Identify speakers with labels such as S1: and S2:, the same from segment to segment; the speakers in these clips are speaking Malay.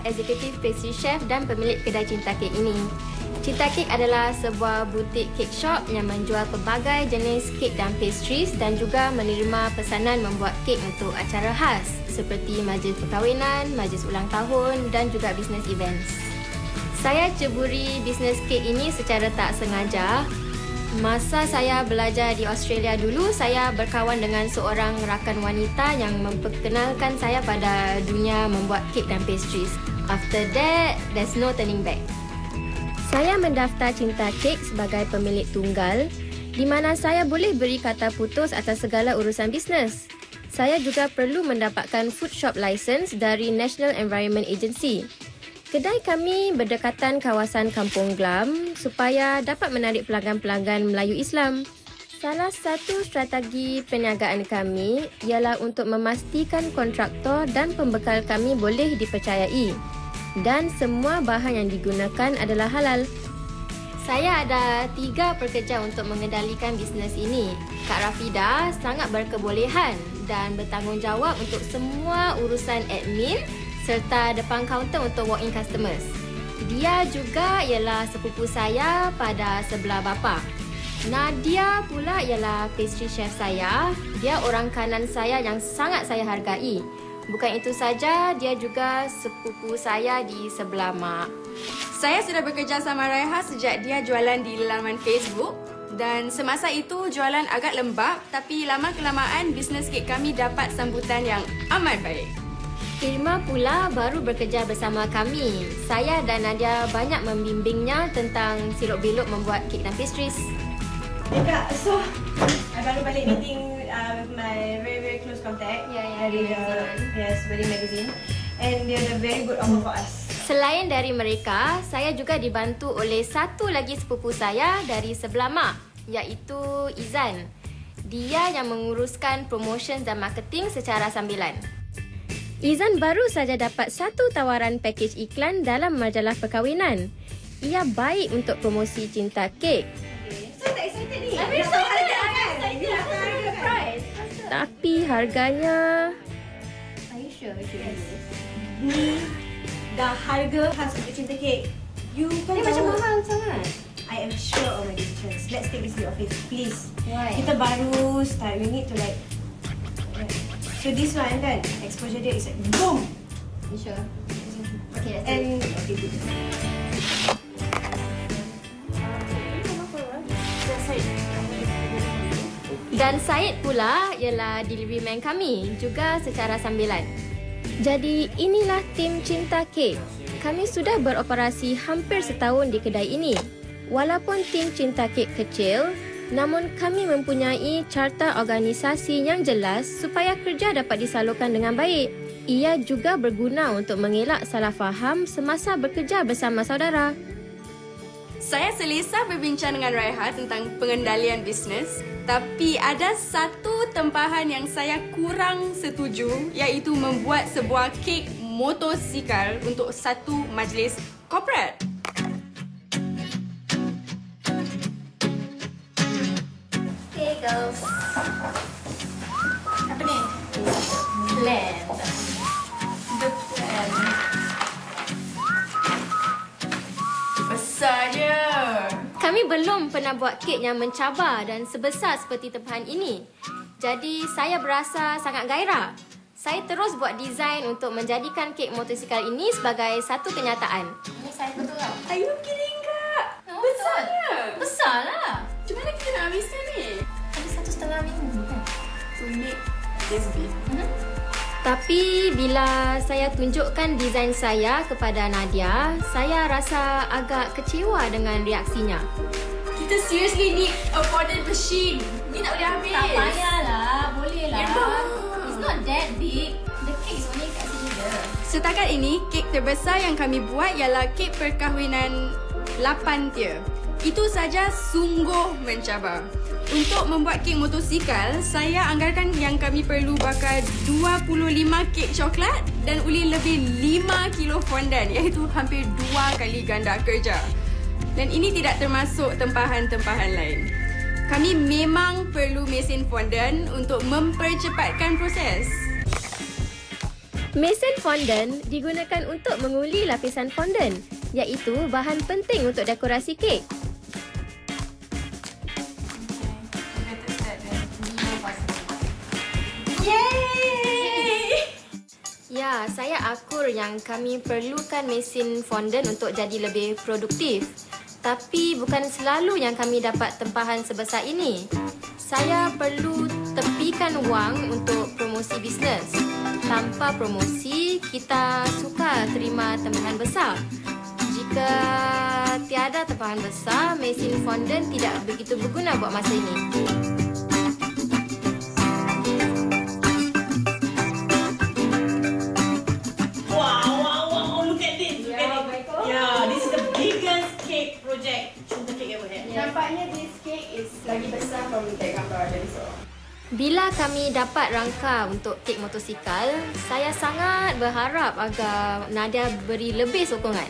S1: Eksekutif pastry chef dan pemilik kedai Cinta Kek ini. Cinta Kek adalah sebuah butik cake shop yang menjual pelbagai jenis kek dan pastries dan juga menerima pesanan membuat kek untuk acara khas seperti majlis perkahwinan, majlis ulang tahun dan juga bisnes events. Saya ceburi bisnes kek ini secara tak sengaja. Masa saya belajar di Australia dulu, saya berkawan dengan seorang rakan wanita yang memperkenalkan saya pada dunia membuat kek dan pastries. After that, there's no turning back. Saya mendaftar Cinta Kek sebagai pemilik tunggal di mana saya boleh beri kata putus atas segala urusan bisnes. Saya juga perlu mendapatkan food shop license dari National Environment Agency. Kedai kami berdekatan kawasan Kampung Glam supaya dapat menarik pelanggan-pelanggan Melayu Islam. Salah satu strategi perniagaan kami ialah untuk memastikan kontraktor dan pembekal kami boleh dipercayai dan semua bahan yang digunakan adalah halal. Saya ada 3 pekerja untuk mengendalikan bisnes ini. Kak Rafida sangat berkebolehan dan bertanggungjawab untuk semua urusan admin serta depan kaunter untuk walk-in customers. Dia juga ialah sepupu saya pada sebelah bapa. Nadia pula ialah pastry chef saya. Dia orang kanan saya yang sangat saya hargai. Bukan itu saja, dia juga sepupu saya di sebelah mak.
S2: Saya sudah bekerja sama Raiha sejak dia jualan di laman Facebook dan semasa itu jualan agak lembab tapi lama-kelamaan bisnes kek kami dapat sambutan yang amat baik.
S1: Irma pula baru bekerja bersama kami. Saya dan Nadia banyak membimbingnya tentang silok-belok membuat kek dan pastries.
S3: Kak, so I baru balik meeting with my very close contact dari Wedding Magazine and they are very good offer for us.
S1: Selain dari mereka, saya juga dibantu oleh satu lagi sepupu saya dari sebelah mak, iaitu Izan. Dia yang menguruskan promotion dan marketing secara sambilan. Izan baru saja dapat satu tawaran pakej iklan dalam majalah perkahwinan. Ia baik untuk promosi Cinta Kek.
S3: Saya tak excited ni.
S1: Tapi harganya...
S3: Are you sure? Ni dah harga khas untuk Cinta Kek. You kan
S1: macam mahal sangat.
S3: I am sure of my decisions. Let's take this to your face, please.
S1: Why?
S3: Kita baru start. We need to like... So this one kan, exposure dia is like boom.
S1: You sure? Okay,
S3: And okay, good.
S1: Dan Syed pula ialah delivery man kami, juga secara sambilan. Jadi inilah tim Cinta Kek. Kami sudah beroperasi hampir setahun di kedai ini. Walaupun tim Cinta Kek kecil, namun kami mempunyai carta organisasi yang jelas supaya kerja dapat disalurkan dengan baik. Ia juga berguna untuk mengelak salah faham semasa bekerja bersama saudara.
S2: Saya selesa berbincang dengan Raiha tentang pengendalian bisnes, tapi ada satu tempahan yang saya kurang setuju, iaitu membuat sebuah kek motosikal untuk satu majlis korporat.
S1: Okay, girls.
S3: Apa ni?
S1: Plan.
S3: The plan.
S2: Besar je.
S1: Kami belum pernah buat kek yang mencabar dan sebesar seperti tempahan ini. Jadi saya berasa sangat gairah. Saya terus buat desain untuk menjadikan kek motosikal ini sebagai satu kenyataan. Ini saya betul tak?
S2: Are you kidding, Kak?
S1: No,
S2: Besarnya.
S1: Besar lah.
S2: Macam mana kita nak habiskan ni?
S1: Ada 1,5 minggu kan?
S2: To make this big.
S1: Tapi bila saya tunjukkan desain saya kepada Nadia, saya rasa agak kecewa dengan reaksinya.
S2: Kita seriously need a fondant machine. Ni tak boleh ambil.
S1: Tak payahlah, boleh lah.
S2: Yeah.
S1: It's not that big. The cake is only kat sini je.
S2: Setakat ini, kek terbesar yang kami buat ialah kek perkahwinan 8 tier. Itu saja sungguh mencabar. Untuk membuat kek motosikal, saya anggarkan yang kami perlu bakar 25 kek coklat dan uli lebih 5 kilo fondant, iaitu hampir 2 kali ganda kerja. Dan ini tidak termasuk tempahan-tempahan lain. Kami memang perlu mesin fondant untuk mempercepatkan proses.
S1: Mesin fondant digunakan untuk menguli lapisan fondant, iaitu bahan penting untuk dekorasi kek.
S2: Yeay!
S1: Ya, saya akur yang kami perlukan mesin fondant untuk jadi lebih produktif. Tapi bukan selalu yang kami dapat tempahan sebesar ini. Saya perlu tepikan wang untuk promosi bisnes. Tanpa promosi, kita sukar terima tempahan besar. Jika tiada tempahan besar, mesin fondant tidak begitu berguna buat masa ini.
S3: Nampaknya this cake is lagi besar from that gambar tadi.
S1: Bila kami dapat rangka untuk kek motosikal, saya sangat berharap agar Nadia beri lebih sokongan.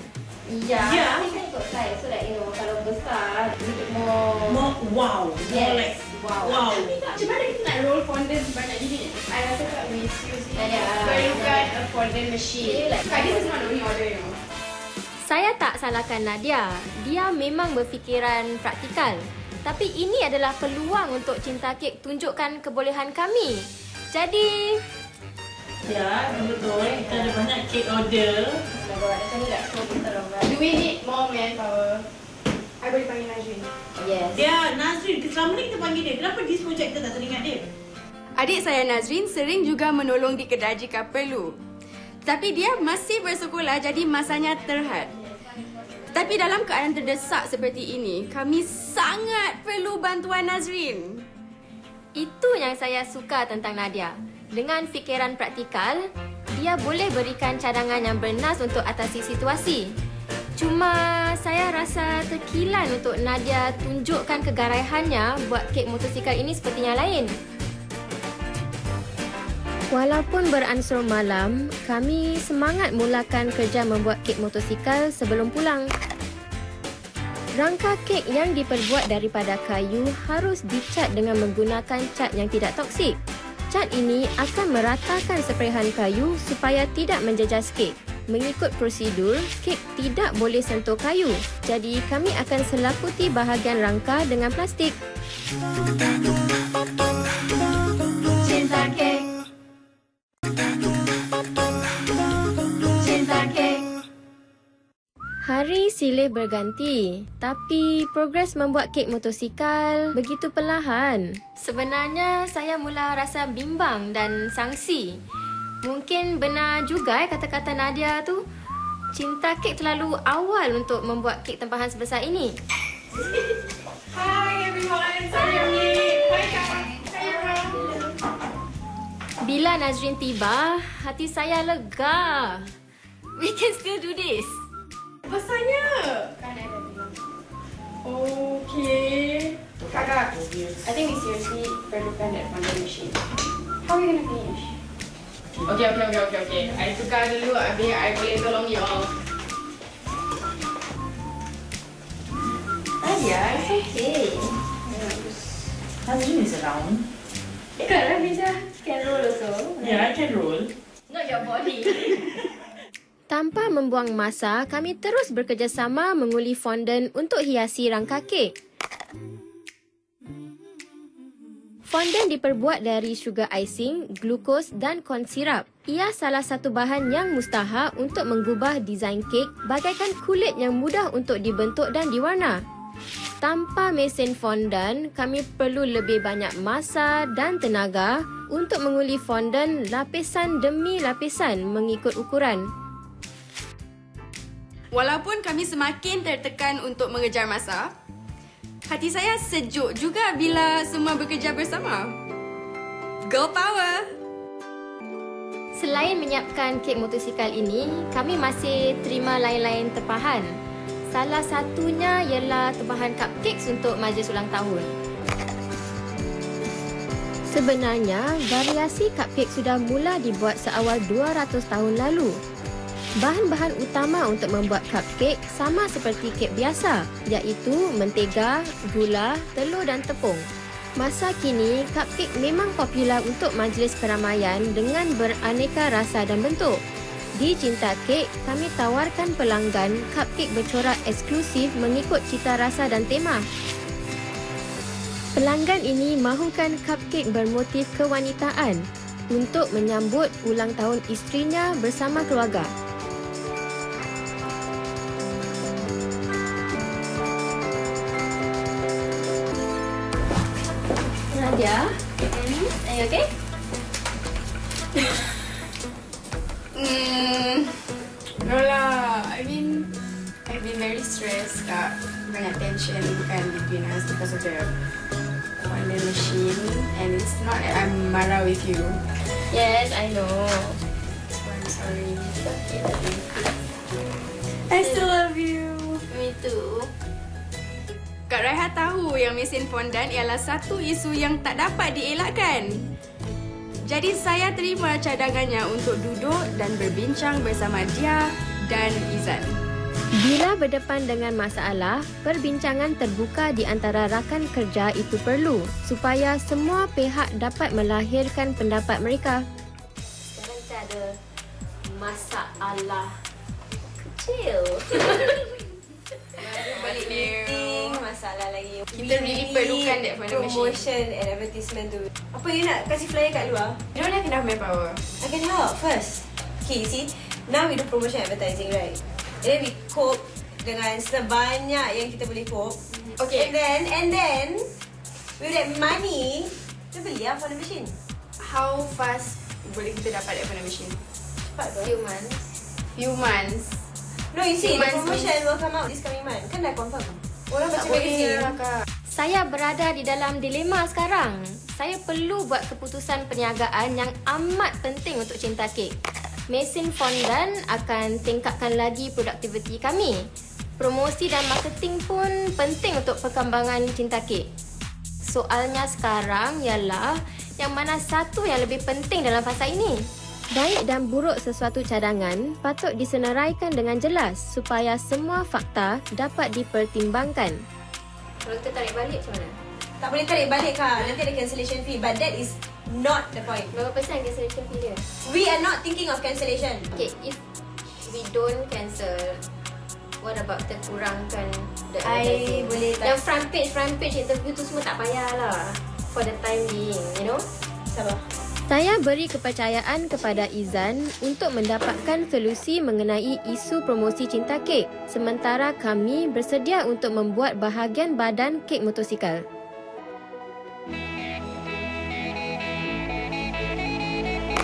S3: Ya.
S1: Tapi kan ikut size, so that kalau besar, sedikit more
S3: Wow.
S1: yes, wow.
S2: Macam mana kita nak roll fondant sebanyak gini?
S3: I rasa tak seriously
S1: Nadia,
S3: perlukan a fondant machine.
S2: This is not the only order, you know.
S1: Saya tak salahkan Nadia. Dia memang berfikiran praktikal. Tapi ini adalah peluang untuk Cinta Kek tunjukkan kebolehan kami. Jadi...
S4: Ya, betul. Kita ada banyak kek order.
S3: Macam ni tak semua kita ramai. Do we need more manpower? I boleh panggil Najrin.
S1: Yes.
S4: Dia, Nazrin, selama ni kita panggil dia. Kenapa this project kita tak teringat dia?
S2: Adik saya Nazrin sering juga menolong di kedai jika perlu. Tapi dia masih bersekolah jadi masanya terhad. Tapi dalam keadaan terdesak seperti ini, kami sangat perlu bantuan Nazrin.
S1: Itu yang saya suka tentang Nadia. Dengan fikiran praktikal, dia boleh berikan cadangan yang bernas untuk atasi situasi. Cuma saya rasa terkilan untuk Nadia tunjukkan kegaraihannya buat kek motosikal ini seperti yang lain. Walaupun beransur malam, kami semangat mulakan kerja membuat kek motosikal sebelum pulang. Rangka kek yang diperbuat daripada kayu harus dicat dengan menggunakan cat yang tidak toksik. Cat ini akan meratakan seperehan kayu supaya tidak menjejas kek. Mengikut prosedur, kek tidak boleh sentuh kayu. Jadi kami akan selaputi bahagian rangka dengan plastik. Cinta kek. Hari silih berganti, tapi progres membuat kek motosikal begitu perlahan. Sebenarnya saya mula rasa bimbang dan sangsi. Mungkin benar juga kata-kata Nadia tu. Cinta Kek terlalu awal untuk membuat kek tempahan sebesar ini.
S3: Hi everyone, sorry I'm late. Hi Kak. Hi everyone.
S1: Bila Nazrin tiba, hati saya lega. We can still do this.
S2: Besarnya.
S3: Kan I dah bilang.
S2: Okay.
S3: Kakak, I think we seriously perlukan that fondant machine. How are we gonna finish?
S2: Okay. I tukar dulu, habis I boleh tolong you all.
S1: Nadia, it's okay.
S4: Nazrin is around.
S1: Kan bisa can roll also.
S4: Yeah, I can roll.
S1: Not your body. Tanpa membuang masa, kami terus bekerjasama menguli fondant untuk hiasi rangka kek. Fondant diperbuat dari sugar icing, glukos dan corn syrup. Ia salah satu bahan yang mustahak untuk mengubah desain kek bagaikan kulit yang mudah untuk dibentuk dan diwarna. Tanpa mesin fondant, kami perlu lebih banyak masa dan tenaga untuk menguli fondant lapisan demi lapisan mengikut ukuran.
S2: Walaupun kami semakin tertekan untuk mengejar masa, Hati saya sejuk juga bila semua bekerja bersama. Girl power!
S1: Selain menyiapkan kek motosikal ini, kami masih terima lain-lain tempahan. Salah satunya ialah tempahan cupcakes untuk majlis ulang tahun. Sebenarnya, variasi cupcake sudah mula dibuat seawal 200 tahun lalu. Bahan-bahan utama untuk membuat cupcake sama seperti kek biasa, iaitu mentega, gula, telur dan tepung. Masa kini, cupcake memang popular untuk majlis keramaian dengan beraneka rasa dan bentuk. Di Cinta Kek, kami tawarkan pelanggan cupcake bercorak eksklusif mengikut cita rasa dan tema. Pelanggan ini mahukan cupcake bermotif kewanitaan untuk menyambut ulang tahun isterinya bersama keluarga. Nadia, are you okay?
S2: No lah. I've been very stressed, Kak. Banyak tension bukan between us because of the wonder machine, and it's not that I'm marah with you.
S1: Yes, I know.
S2: So I'm sorry. I still love you.
S1: Me too.
S2: Kak Raiha tahu yang mesin fondan ialah satu isu yang tak dapat dielakkan. Jadi saya terima cadangannya untuk duduk dan berbincang bersama dia dan Izan.
S1: Bila berdepan dengan masalah, perbincangan terbuka di antara rakan kerja itu perlu supaya semua pihak dapat melahirkan pendapat mereka. Sekarang kita ada masalah kecil.
S2: Balik meeting,
S3: masalah lagi.
S2: Kita really perlukan that for the machine.
S3: Promotion and advertisement tu. Apa you nak kasih flyer kat luar?
S2: You don't have enough manpower.
S3: I can help first. Okay, see, now we do promotion advertising, right? And then we cope dengan sebanyak yang kita boleh cope.
S2: Okay.
S3: And then with that money, kita beli lah for the machine.
S2: How fast boleh kita dapat that for the machine?
S3: Cepat tu.
S2: Few months.
S3: No, you see, the
S2: Months
S3: promotion will come out this coming month. Kan dah confirm. Orang baca magazine.
S2: Kak.
S1: Saya berada di dalam dilema sekarang. Saya perlu buat keputusan perniagaan yang amat penting untuk Cinta Kek. Mesin fondan akan tingkatkan lagi produktiviti kami. Promosi dan marketing pun penting untuk perkembangan Cinta Kek. Soalnya sekarang ialah yang mana satu yang lebih penting dalam fasa ini? Baik dan buruk sesuatu cadangan patut disenaraikan dengan jelas supaya semua fakta dapat dipertimbangkan. Kalau kita tarik balik macam mana?
S3: Tak boleh tarik balik Kak. Nanti ada cancellation fee. But that is not the point.
S1: Berapa persen cancellation fee dia?
S3: We are not thinking of cancellation.
S1: Okay, if we don't cancel, what about terkurangkan the advertising?
S3: boleh tak.
S1: Yang front page interview tu semua tak payahlah for the time being, you know?
S3: Sabar.
S1: Saya beri kepercayaan kepada Izan untuk mendapatkan solusi mengenai isu promosi Cinta Kek, sementara kami bersedia untuk membuat bahagian badan kek motosikal.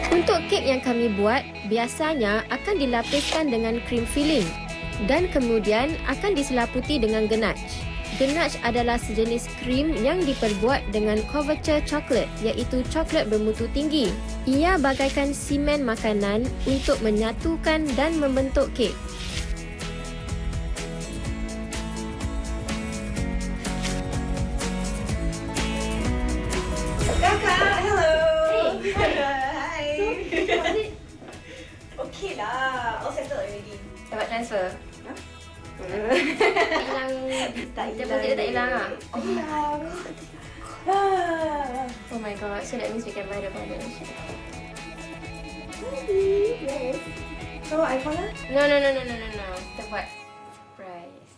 S1: Untuk kek yang kami buat, biasanya akan dilapiskan dengan krim filling dan kemudian akan diselaputi dengan ganache. Ganache adalah sejenis krim yang diperbuat dengan couverture coklat, iaitu coklat bermutu tinggi. Ia bagaikan simen makanan untuk menyatukan dan membentuk kek.
S3: Kakak, hello.
S1: Hey.
S3: Hi. Okay lah. All settled already.
S1: Dapat transfer? Hilang. Deposit dia tak hilang lah?
S3: Hilang.
S1: Oh my god, so that means we can buy the bonus.
S3: Yes. So, I call her?
S1: No. Kita buat surprise.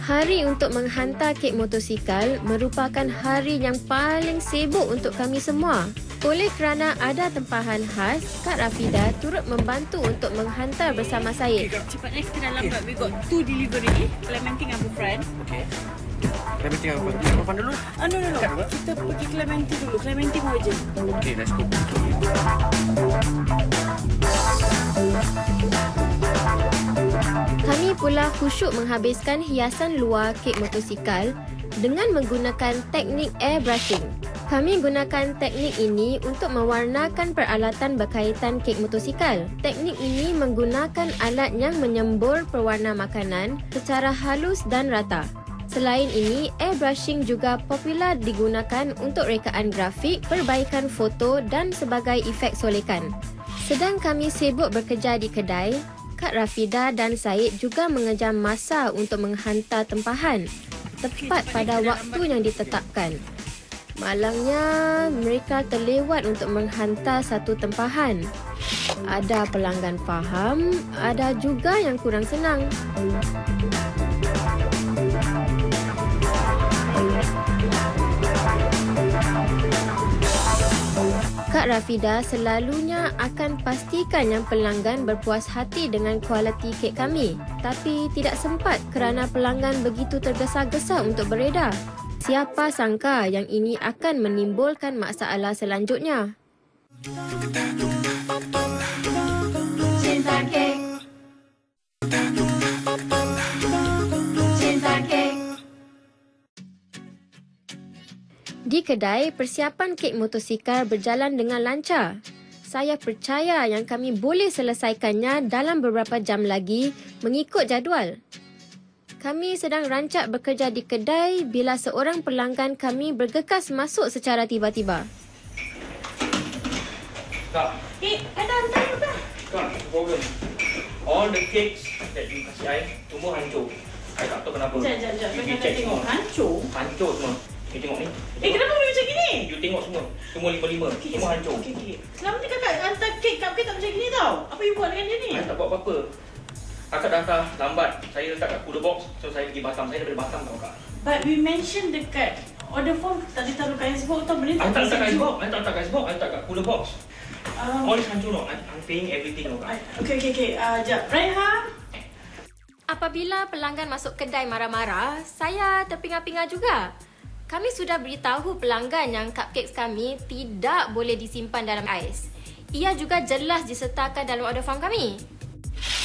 S1: Hari untuk menghantar kek motosikal merupakan hari yang paling sibuk untuk kami semua. Oleh kerana ada tempahan khas, Kak Rafida turut membantu untuk menghantar bersama saya.
S5: Cepatnya kita dah lambat. We got 2 delivery. Clementine Abu Fran.
S6: Okay. Clementine apa? Kita apa dulu?
S5: No. Kita pergi Clementine dulu. Clementine mau urgent.
S6: Okay, let's go.
S1: Kami Kami pula khusyuk menghabiskan hiasan luar kek motosikal dengan menggunakan teknik airbrushing. Kami gunakan teknik ini untuk mewarnakan peralatan berkaitan kek motosikal. Teknik ini menggunakan alat yang menyembur pewarna makanan secara halus dan rata. Selain ini, airbrushing juga popular digunakan untuk rekaan grafik, perbaikan foto dan sebagai efek solekan. Sedang kami sibuk bekerja di kedai, Kak Rafida dan Syed juga mengejar masa untuk menghantar tempahan tepat pada waktu yang ditetapkan. Malangnya, mereka terlewat untuk menghantar satu tempahan. Ada pelanggan faham, ada juga yang kurang senang. Kak Rafida selalunya akan pastikan yang pelanggan berpuas hati dengan kualiti kek kami. Tapi tidak sempat kerana pelanggan begitu tergesa-gesa untuk beredar. Siapa sangka yang ini akan menimbulkan masalah selanjutnya.
S3: Cinta kek. Cinta kek.
S1: Di kedai, persiapan kek motosikal berjalan dengan lancar. Saya percaya yang kami boleh selesaikannya dalam beberapa jam lagi mengikut jadual. Kami sedang rancak bekerja di kedai bila seorang pelanggan kami bergegas masuk secara tiba-tiba.
S6: Kak,
S4: Ada hantar dah.
S6: Kak, problem. All the cakes that you kasih I, semua hancur. I tak tahu kenapa.
S4: Sekejap.
S6: You
S4: Kau
S6: check
S4: tengok
S6: semua.
S4: hancur.
S6: Hancur semua. You tengok ni.
S4: Kenapa boleh macam gini?
S6: You tengok semua. Semua 5-5. Semua hancur.
S4: Okay. Selama ni kakak hantar kek cupcake tak macam gini tau. Apa you buat dengan dia ni?
S6: I tak buat apa-apa. Kakak datang lambat. Saya letak kat cooler box. So saya pergi Batam. Saya daripada Batam tau kak.
S4: But we mention dekat order form tak ditaruh kat icebox tau. Benda
S6: I tak letak kat
S4: sejuk.
S6: icebox. I tak letak kat icebox. I letak kat cooler box. All is hancur tau. I'm paying everything tau kak.
S4: Okay. Sekejap. Raihan.
S1: Apabila pelanggan masuk kedai marah-marah, saya terpinga-pinga juga. Kami sudah beritahu pelanggan yang cupcakes kami tidak boleh disimpan dalam ais. Ia juga jelas disertakan dalam order form kami.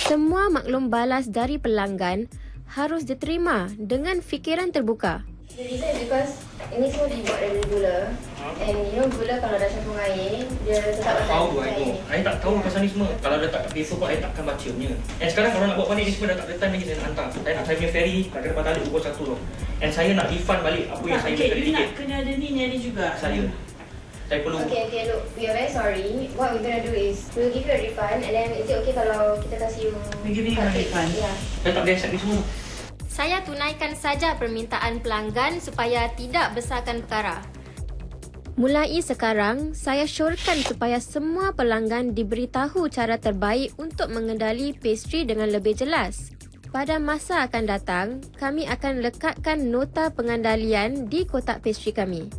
S1: Semua maklum balas dari pelanggan harus diterima dengan fikiran terbuka.
S7: The reason is because ini semua dibuat dari gula. And you know gula kalau dah campur air, dia tetap
S6: How
S7: akan
S6: do I know?
S7: cair.
S6: I tak tahu pasal ni semua. Kalau letak kat paper pun, I takkan baca punya. And sekarang kalau nak buat balik ni semua dah tak ada time lagi saya nak hantar. Saya punya ferry, tak kena balik pukul 1 tau. And saya nak refund balik apa yang saya beli
S4: You
S6: tiket.
S4: nak kena ada ni juga.
S6: Saya perlu.
S7: Okay, look, we are very sorry. What we're gonna do is we'll give you a refund and then is it okay kalau kita kasih you
S4: We give you a
S7: cupcake?
S4: refund?
S7: Yeah.
S6: Saya tak boleh accept ni semua.
S1: Saya tunaikan saja permintaan pelanggan supaya tidak besarkan perkara. Mulai sekarang, saya syorkan supaya semua pelanggan diberitahu cara terbaik untuk mengendali pastry dengan lebih jelas. Pada masa akan datang, kami akan lekatkan nota pengandalian di kotak pastry kami.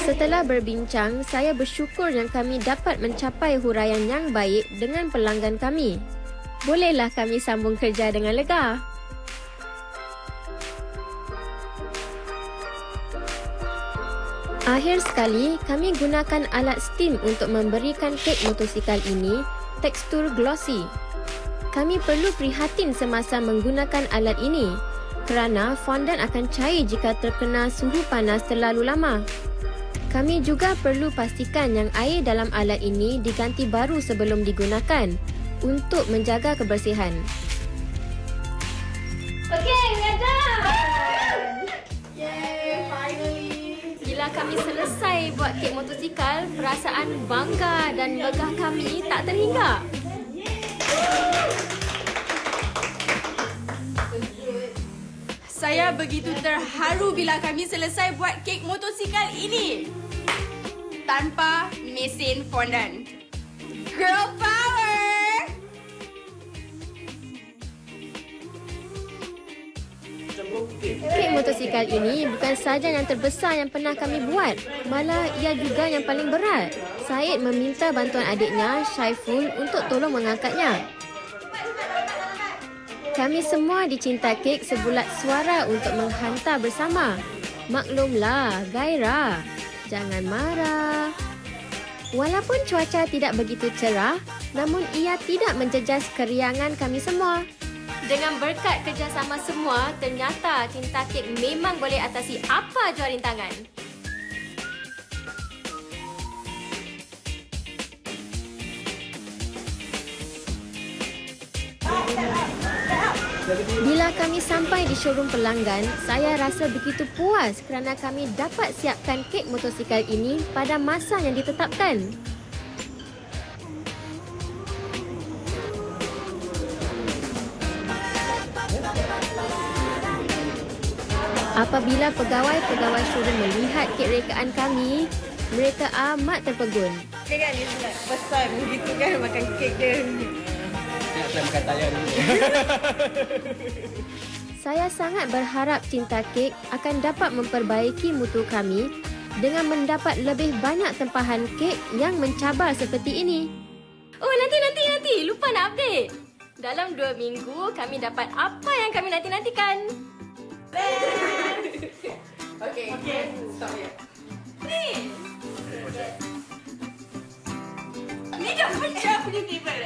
S1: Setelah berbincang, saya bersyukur yang kami dapat mencapai huraian yang baik dengan pelanggan kami. Bolehlah kami sambung kerja dengan lega. Akhir sekali, kami gunakan alat steam untuk memberikan kek motosikal ini tekstur glossy. Kami perlu prihatin semasa menggunakan alat ini kerana fondant akan cair jika terkena suhu panas terlalu lama. Kami juga perlu pastikan yang air dalam alat ini diganti baru sebelum digunakan untuk menjaga kebersihan.
S7: Okay, we are done!
S1: Yay, finally! Bila kami selesai buat kek motosikal, perasaan bangga dan megah kami tak terhingga.
S2: Saya begitu terharu bila kami selesai buat kek motosikal ini. Tanpa mesin fondant. Girl power!
S1: Kek motosikal ini bukan sahaja yang terbesar yang pernah kami buat, malah ia juga yang paling berat. Syed meminta bantuan adiknya, Syaiful, untuk tolong mengangkatnya. Kami semua di Cinta Kek sebulat suara untuk menghantar bersama. Maklumlah, gairah. Jangan marah. Walaupun cuaca tidak begitu cerah, namun ia tidak menjejas keriangan kami semua. Dengan berkat kerjasama semua, ternyata Cinta Kek memang boleh atasi apa jua rintangan. Bila kami sampai di showroom pelanggan, saya rasa begitu puas kerana kami dapat siapkan kek motosikal ini pada masa yang ditetapkan. Apabila pegawai-pegawai showroom melihat kek rekaan kami, mereka amat terpegun.
S3: Okay kan, it's like first time gitu kan makan kek dia.
S6: Saya makan tayar dulu.
S1: Saya sangat berharap Cinta Kek akan dapat memperbaiki mutu kami dengan mendapat lebih banyak tempahan kek yang mencabar seperti ini. Oh, nanti. Lupa nak update. Dalam 2 minggu, kami dapat apa yang kami nanti-nantikan.
S2: Okay, stop here. Ni dah pecah punya table.